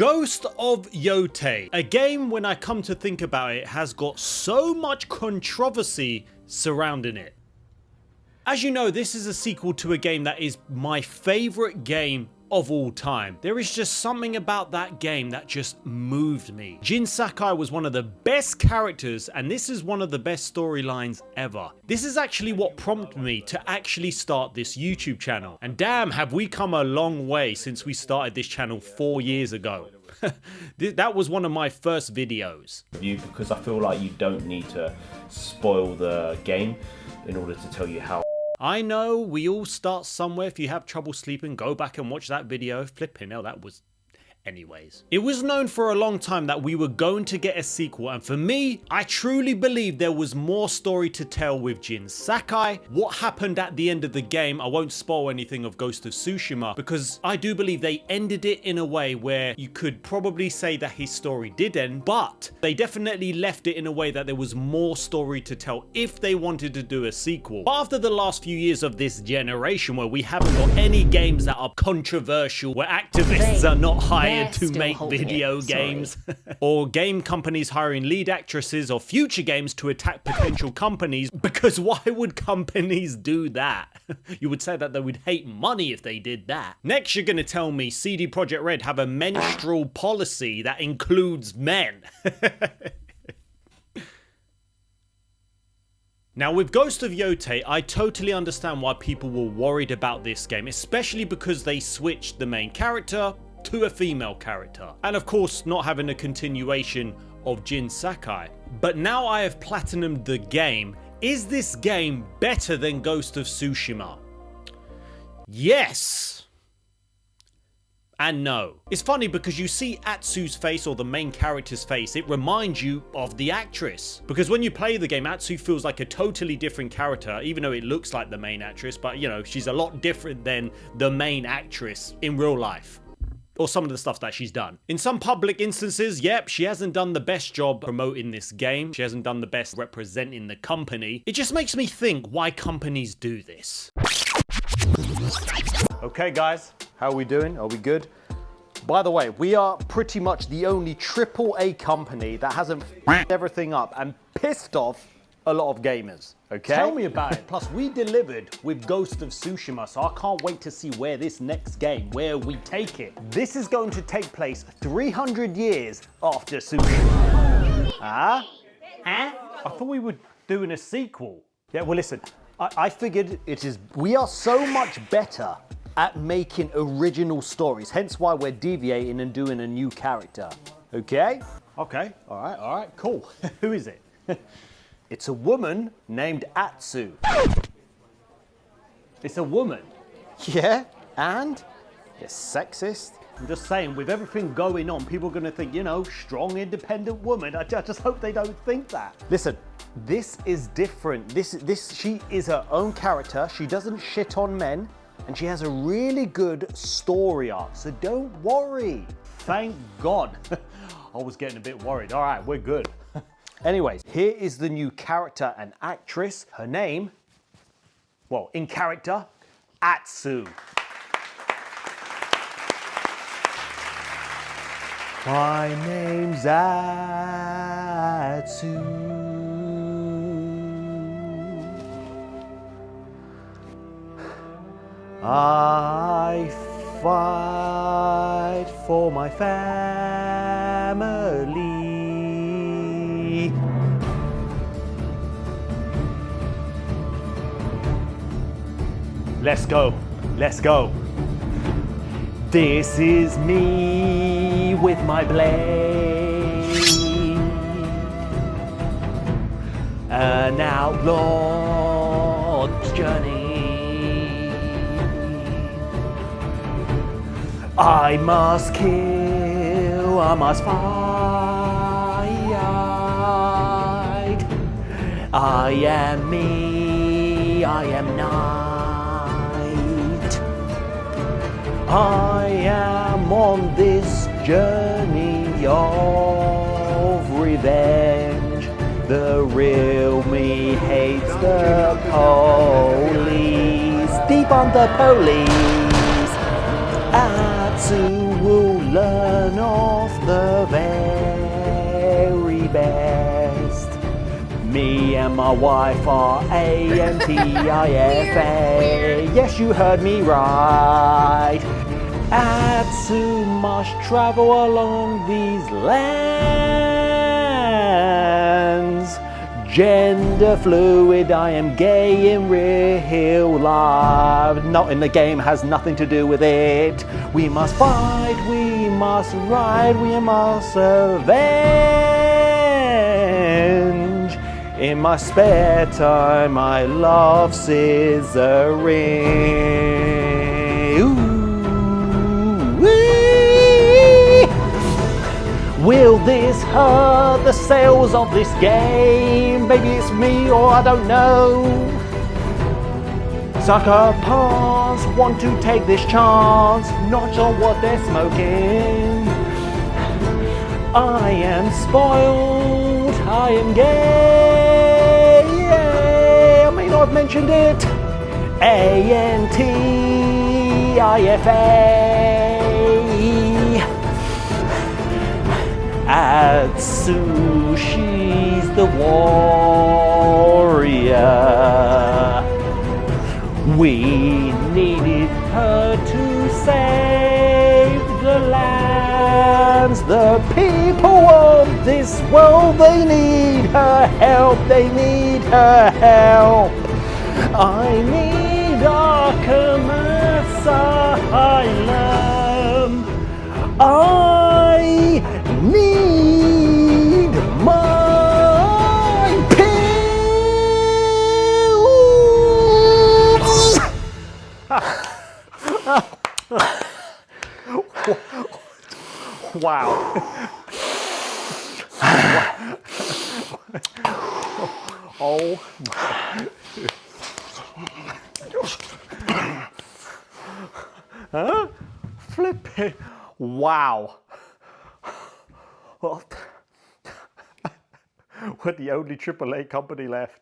Ghost of Yotei, a game when I come to think about it has got so much controversy surrounding it. As you know, this is a sequel to a game that is my favourite game of all time. There is just something about that game that just moved me. Jin Sakai was one of the best characters, and this is one of the best storylines ever. This is actually what prompted me to actually start this YouTube channel. And damn, have we come a long way since we started this channel 4 years ago. That was one of my first videos. Because I feel like you don't need to spoil the game in order to tell you how. I know, we all start somewhere. If you have trouble sleeping, go back and watch that video. Flipping hell, that was... Anyways, it was known for a long time that we were going to get a sequel, and for me, I truly believe there was more story to tell with Jin Sakai. What happened at the end of the game, I won't spoil anything of Ghost of Tsushima, because I do believe they ended it in a way where you could probably say that his story did end, but they definitely left it in a way that there was more story to tell if they wanted to do a sequel. But after the last few years of this generation where we haven't got any games that are controversial, where activists are not hired to make video games, or game companies hiring lead actresses or future games to attack potential companies, because why would companies do that? You would say that they would hate money if they did that. Next, you're gonna tell me CD Projekt Red have a menstrual policy that includes men. Now, with Ghost of Yotei, I totally understand why people were worried about this game, especially because they switched the main character to a female character, and of course not having a continuation of Jin Sakai. But now I have platinumed the game. Is this game better than Ghost of Tsushima? Yes and no. It's funny because you see Atsu's face, or the main character's face, it reminds you of the actress. Because when you play the game, Atsu feels like a totally different character, even though it looks like the main actress, but you know, she's a lot different than the main actress in real life. Or some of the stuff that she's done. In some public instances, yep, she hasn't done the best job promoting this game. She hasn't done the best representing the company. It just makes me think why companies do this. Okay guys, how are we doing? Are we good? By the way, we are pretty much the only AAA company that hasn't f***ed everything up and pissed off a lot of gamers. Okay? Tell me about it. Plus, we delivered with Ghost of Tsushima, so I can't wait to see where this next game, where we take it. This is going to take place 300 years after Tsushima. Huh? I thought we were doing a sequel. Yeah, well listen, I figured we are so much better at making original stories, hence why we're deviating and doing a new character. Okay? Okay, all right, cool. Who is it? It's a woman named Atsu. It's a woman? Yeah, and? It's sexist. I'm just saying, with everything going on, people are gonna think, you know, strong, independent woman. I just hope they don't think that. Listen, this is different. She is her own character. She doesn't shit on men, and she has a really good story arc, so don't worry. Thank God. I was getting a bit worried. All right, we're good. Anyways, here is the new character and actress. Her name, well, in character, Atsu. My name's Atsu. I fight for my family. Let's go, let's go. This is me with my blade. An outlaw's journey. I must kill, I must fight. I am me, I am not. I am on this journey of revenge. The real me hates the police. Defund the police. Atsu will learn all the very best. Me and my wife are AMTIFA. Yes, you heard me right. Atsu must travel along these lands. Gender fluid, I am gay in real life. Not in the game, has nothing to do with it. We must fight, we must ride, we must avenge. In my spare time, I love scissoring. Ooh-wee. Will this hurt the sales of this game? Maybe it's me or I don't know. Sucker punks want to take this chance, not sure what they're smoking. I am spoiled, I am gay. I may not have mentioned it. ANTIFA. Atsu, she's the warrior. We needed her to save the lands, the people of this world. They need her help, they need her help. I need Arkham Asylum. I need my pills. Wow. Oh my. Huh? Flipping. Wow. Well, we're the only AAA company left.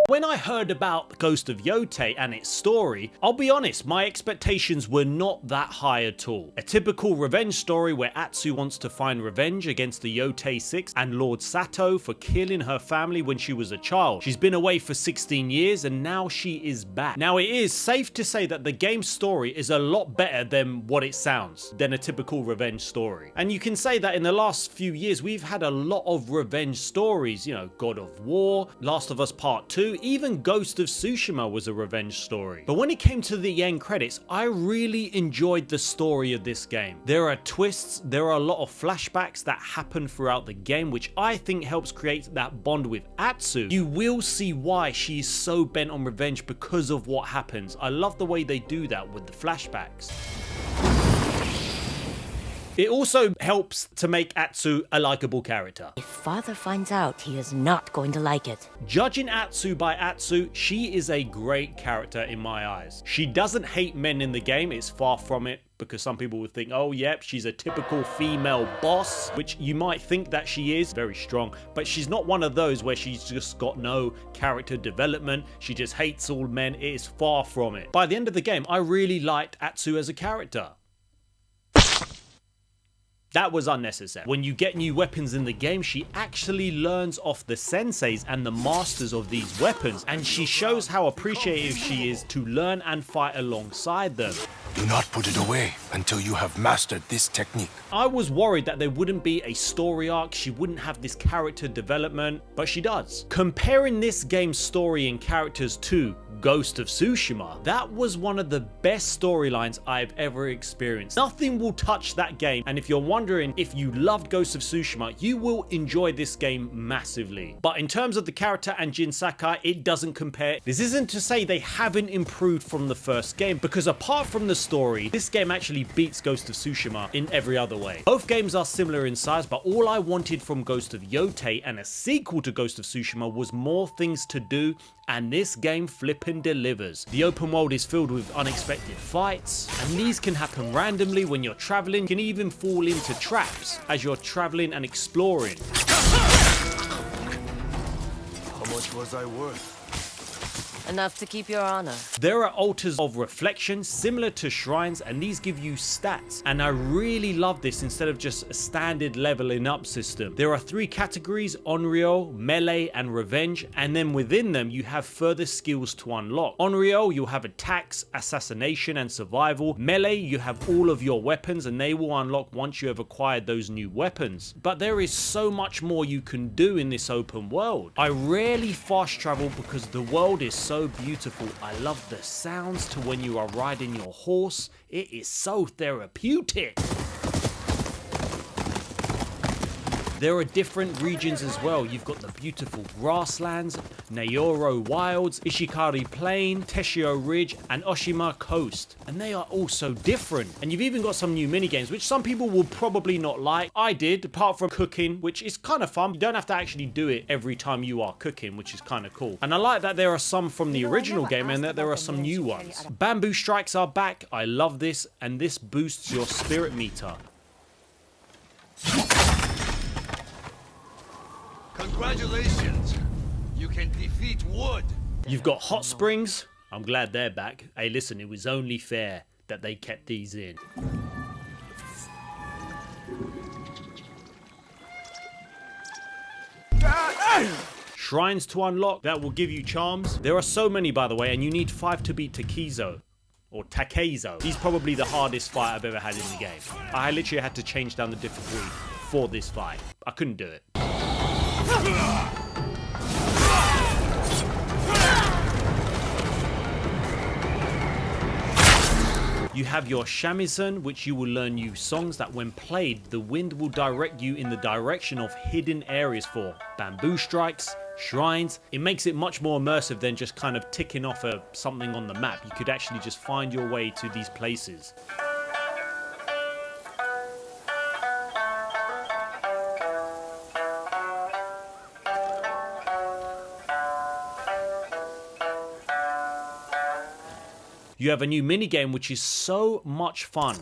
When I heard about Ghost of Yotei and its story, I'll be honest, my expectations were not that high at all. A typical revenge story where Atsu wants to find revenge against the Yōtei 6 and Lord Sato for killing her family when she was a child. She's been away for 16 years and now she is back. Now it is safe to say that the game's story is a lot better than what it sounds, than a typical revenge story. And you can say that in the last few years we've had a lot of revenge stories, you know, God of War, Last of Us Part 2, even Ghost of Tsushima was a revenge story. But when it came to the end credits, I really enjoyed the story of this game. There are twists, there are a lot of flashbacks that happen throughout the game, which I think helps create that bond with Atsu. You will see why she's so bent on revenge because of what happens. I love the way they do that with the flashbacks. It also helps to make Atsu a likable character. If Father finds out, he is not going to like it. Judging Atsu by Atsu, she is a great character in my eyes. She doesn't hate men in the game, it's far from it, because some people would think, oh yep, she's a typical female boss, which you might think that she is, very strong, but she's not one of those where she's just got no character development, she just hates all men. It is far from it. By the end of the game, I really liked Atsu as a character. That was unnecessary. When you get new weapons in the game, she actually learns off the senseis and the masters of these weapons, and she shows how appreciative she is to learn and fight alongside them. Do not put it away until you have mastered this technique. I was worried that there wouldn't be a story arc, she wouldn't have this character development, but she does. Comparing this game's story and characters to Ghost of Tsushima, that was one of the best storylines I've ever experienced. Nothing will touch that game, and if you're wondering if you loved Ghost of Tsushima, you will enjoy this game massively. But in terms of the character and Jin Sakai, it doesn't compare. This isn't to say they haven't improved from the first game, because apart from the story, this game actually beats Ghost of Tsushima in every other way. Both games are similar in size, but all I wanted from Ghost of Yotei and a sequel to Ghost of Tsushima was more things to do, and this game flippin' delivers. The open world is filled with unexpected fights, and these can happen randomly when you're traveling. You can even fall into traps as you're traveling and exploring. How much was I worth? Enough to keep your honor. There are altars of reflection similar to shrines, and these give you stats, and I really love this instead of just a standard leveling up system. There are 3 categories: Onryo, Melee, and Revenge, and then within them you have further skills to unlock. Onryo, you'll have attacks, assassination, and survival. Melee, you have all of your weapons, and they will unlock once you have acquired those new weapons. But there is so much more you can do in this open world. I rarely fast travel because the world is so beautiful. I love the sounds to when you are riding your horse. It is so therapeutic. There are different regions as well. You've got the beautiful grasslands, Neyoro Wilds, Ishikari Plain, Teshio Ridge, and Oshima Coast. And they are all so different. And you've even got some new minigames, which some people will probably not like. I did, apart from cooking, which is kind of fun. You don't have to actually do it every time you are cooking, which is kind of cool. And I like that there are some from the original game and that there are some new ones. Bamboo strikes are back. I love this. And this boosts your spirit meter. Congratulations! You can defeat wood! You've got hot springs. I'm glad they're back. Hey, listen, it was only fair that they kept these in. Shrines to unlock that will give you charms. There are so many, by the way, and you need 5 to beat Takizo. Or Takezo. He's probably the hardest fight I've ever had in the game. I literally had to change down the difficulty for this fight. I couldn't do it. You have your shamisen, which you will learn new songs that when played, the wind will direct you in the direction of hidden areas for bamboo strikes, shrines. It makes it much more immersive than just kind of ticking off something on the map. You could actually just find your way to these places. You have a new minigame which is so much fun.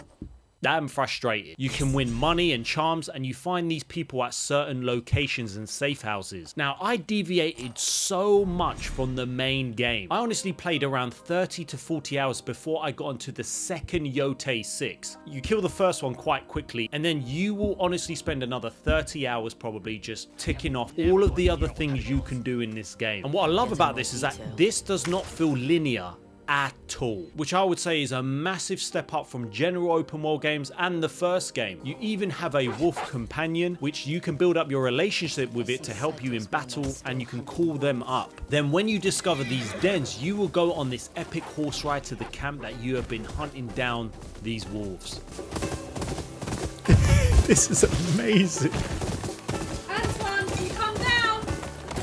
Damn frustrated. You can win money and charms, and you find these people at certain locations and safe houses. Now, I deviated so much from the main game. I honestly played around 30 to 40 hours before I got onto the second Yōtei 6. You kill the first one quite quickly, and then you will honestly spend another 30 hours probably just ticking off all of the other things you can do in this game. And what I love about this is that this does not feel linear at all, which I would say is a massive step up from general open world games and the first game. You even have a wolf companion, which you can build up your relationship with it to help you in battle, and you can call them up. Then when you discover these dens, you will go on this epic horse ride to the camp that you have been hunting down these wolves. This is amazing. Antoine, can you come down?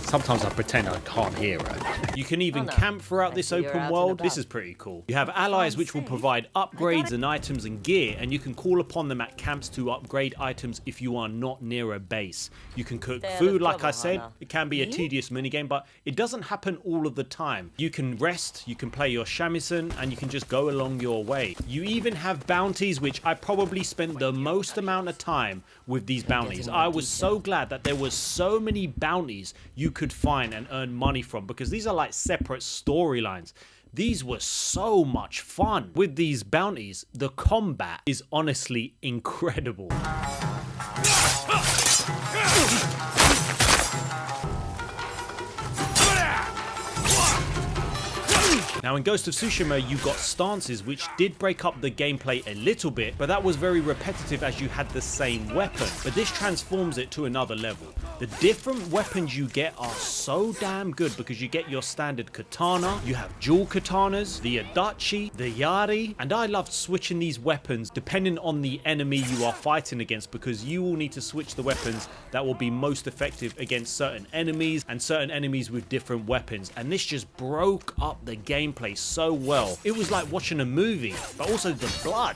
Sometimes I pretend I can't hear her. You can even camp throughout this open world. This is pretty cool. You have allies which will provide upgrades and items and gear, and you can call upon them at camps to upgrade items if you are not near a base. You can cook food, like I said. It can be a tedious minigame, but it doesn't happen all of the time. You can rest, you can play your shamisen, and you can just go along your way. You even have bounties, which I probably spent the most amount of time with these bounties. I was so glad that there was so many bounties you could find and earn money from, because these are like separate storylines. These were so much fun. With these bounties, the combat is honestly incredible. Now in Ghost of Tsushima you got stances which did break up the gameplay a little bit, but that was very repetitive as you had the same weapon. But this transforms it to another level. The different weapons you get are so damn good, because you get your standard katana, you have dual katanas, the adachi, the yari, and I loved switching these weapons depending on the enemy you are fighting against, because you will need to switch the weapons that will be most effective against certain enemies and certain enemies with different weapons. And this just broke up the gameplay so well. It was like watching a movie, but also the blood.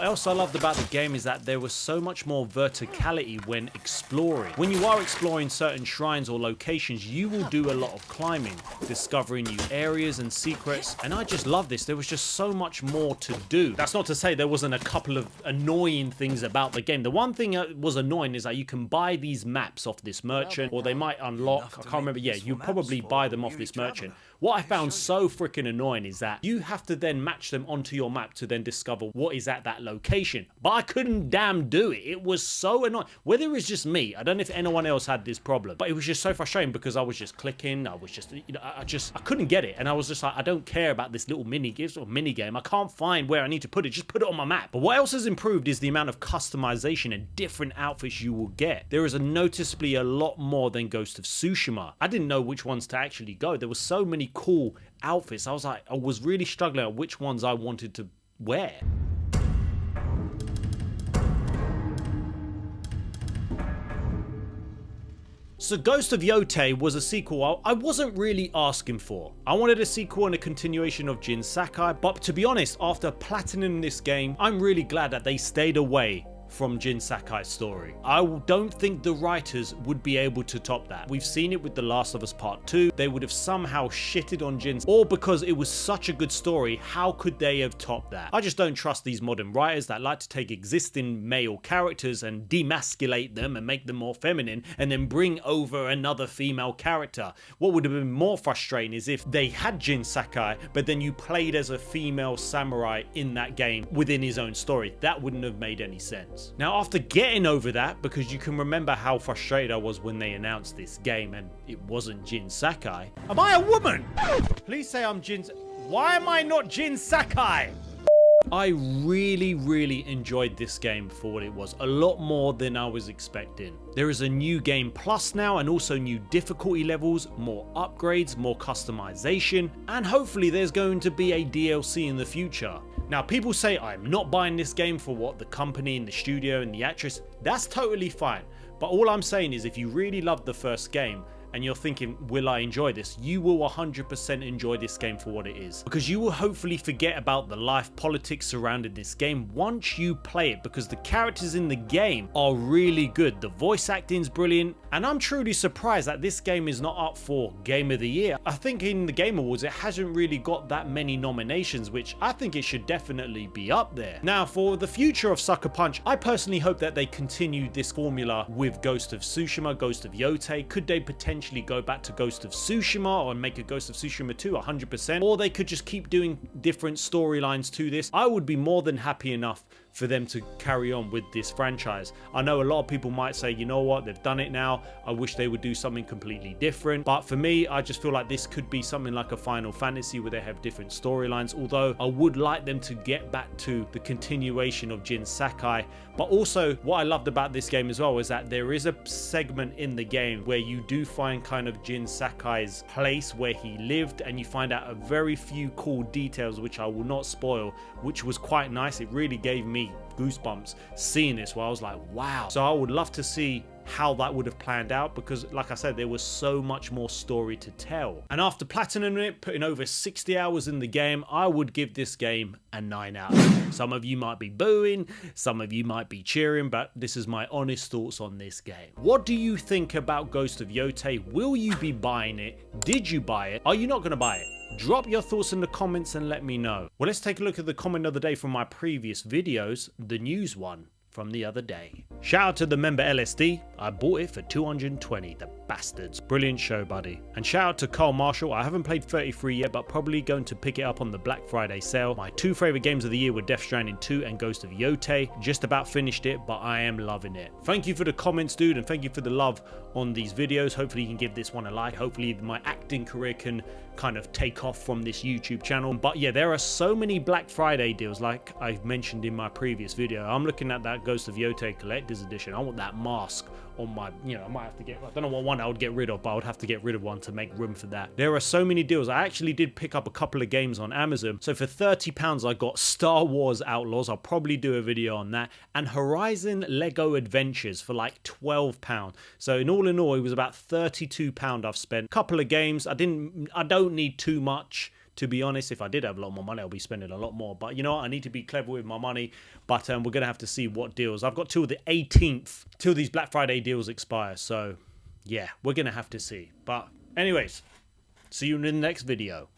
What else I loved about the game is that there was so much more verticality when exploring. When you are exploring certain shrines or locations, you will do a lot of climbing, discovering new areas and secrets, and I just love this. There was just so much more to do. That's not to say there wasn't a couple of annoying things about the game. The one thing that was annoying is that you can buy these maps off this merchant, or they might unlock, I can't remember, yeah, you probably buy them off this merchant. What I found so freaking annoying is that you have to then match them onto your map to then discover what is at that location. But I couldn't damn do it. It was so annoying. Whether it was just me, I don't know if anyone else had this problem, but it was just so frustrating because I was just clicking. I was just, you know, I couldn't get it. And I was just like, I don't care about this little mini game. I can't find where I need to put it. Just put it on my map. But what else has improved is the amount of customization and different outfits you will get. There is noticeably a lot more than Ghost of Tsushima. I didn't know which ones to actually go. There were so many cool outfits. I was really struggling at which ones I wanted to wear. So Ghost of Yotei was a sequel I wasn't really asking for. I wanted a sequel and a continuation of Jin Sakai, but to be honest, after platinum this game, I'm really glad that they stayed away from Jin Sakai's story. I don't think the writers would be able to top that. We've seen it with The Last of Us Part 2. They would have somehow shitted on Jin's, or because it was such a good story, how could they have topped that? I just don't trust these modern writers that like to take existing male characters and demasculate them and make them more feminine and then bring over another female character. What would have been more frustrating is if they had Jin Sakai, but then you played as a female samurai in that game within his own story. That wouldn't have made any sense. Now, after getting over that, because you can remember how frustrated I was when they announced this game and it wasn't Jin Sakai. Am I a woman? Please say I'm Jin. Why am I not Jin Sakai? I really enjoyed this game for what it was, a lot more than I was expecting. There is a new game plus now, and also new difficulty levels, more upgrades, more customization, and hopefully there's going to be a DLC in the future. Now, people say I'm not buying this game for what the company and the studio and the actress, that's totally fine. But all I'm saying is if you really loved the first game, and you're thinking, will I enjoy this? You will 100% enjoy this game for what it is. Because you will hopefully forget about the life politics surrounding this game once you play it, because the characters in the game are really good. The voice acting's brilliant, and I'm truly surprised that this game is not up for Game of the Year. I think in the Game Awards, it hasn't really got that many nominations, which I think it should definitely be up there. Now, for the future of Sucker Punch, I personally hope that they continue this formula with Ghost of Tsushima, Ghost of Yotei. Could they potentially go back to Ghost of Tsushima or make a Ghost of Tsushima 2 100%, or they could just keep doing different storylines to this. I would be more than happy enough for them to carry on with this franchise. I know a lot of people might say, you know what, they've done it now, I wish they would do something completely different, but for me, I just feel like this could be something like a Final Fantasy where they have different storylines, although I would like them to get back to the continuation of Jin Sakai. But also, what I loved about this game as well is that there is a segment in the game where you do find kind of Jin Sakai's place where he lived, and you find out a very few cool details which I will not spoil, which was quite nice. It really gave me goosebumps seeing this, where I was like, wow. So I would love to see how that would have planned out, because like I said, there was so much more story to tell. And after platinum it, putting over 60 hours in the game, I would give this game a 9 out of 10. Some of you might be booing, some of you might be cheering, but this is my honest thoughts on this game. What do you think about Ghost of Yotei? Will you be buying it? Did you buy it? Are you not going to buy it? Drop your thoughts in the comments and let me know. Well, let's take a look at the comment of the day from my previous videos, the news one from the other day. Shout out to the member LSD. I bought it for 220, the bastards. Brilliant show, buddy. And shout out to Carl Marshall. I haven't played 33 yet, but probably going to pick it up on the Black Friday sale. My two favorite games of the year were Death Stranding 2 and Ghost of Yotei. Just about finished it, but I am loving it. Thank you for the comments, dude, and thank you for the love on these videos. Hopefully you can give this one a like. Hopefully my acting career can kind of take off from this YouTube channel. But yeah, there are so many Black Friday deals, like I've mentioned in my previous video. I'm looking at that Ghost of Yotei Collector's Edition. I want that mask on my, I might have to get, I don't know what one I would get rid of, but I would have to get rid of one to make room for that. There are so many deals. I actually did pick up a couple of games on Amazon. So for £30, I got Star Wars Outlaws. I'll probably do a video on that. And Horizon Lego Adventures for like £12. So in all, it was about £32 I've spent. Couple of games. I don't need too much To be honest, if I did have a lot more money, I'll be spending a lot more. But you know what? I need to be clever with my money. But we're going to have to see what deals. I've got till the 18th till these Black Friday deals expire. So yeah, we're going to have to see. But anyways, see you in the next video.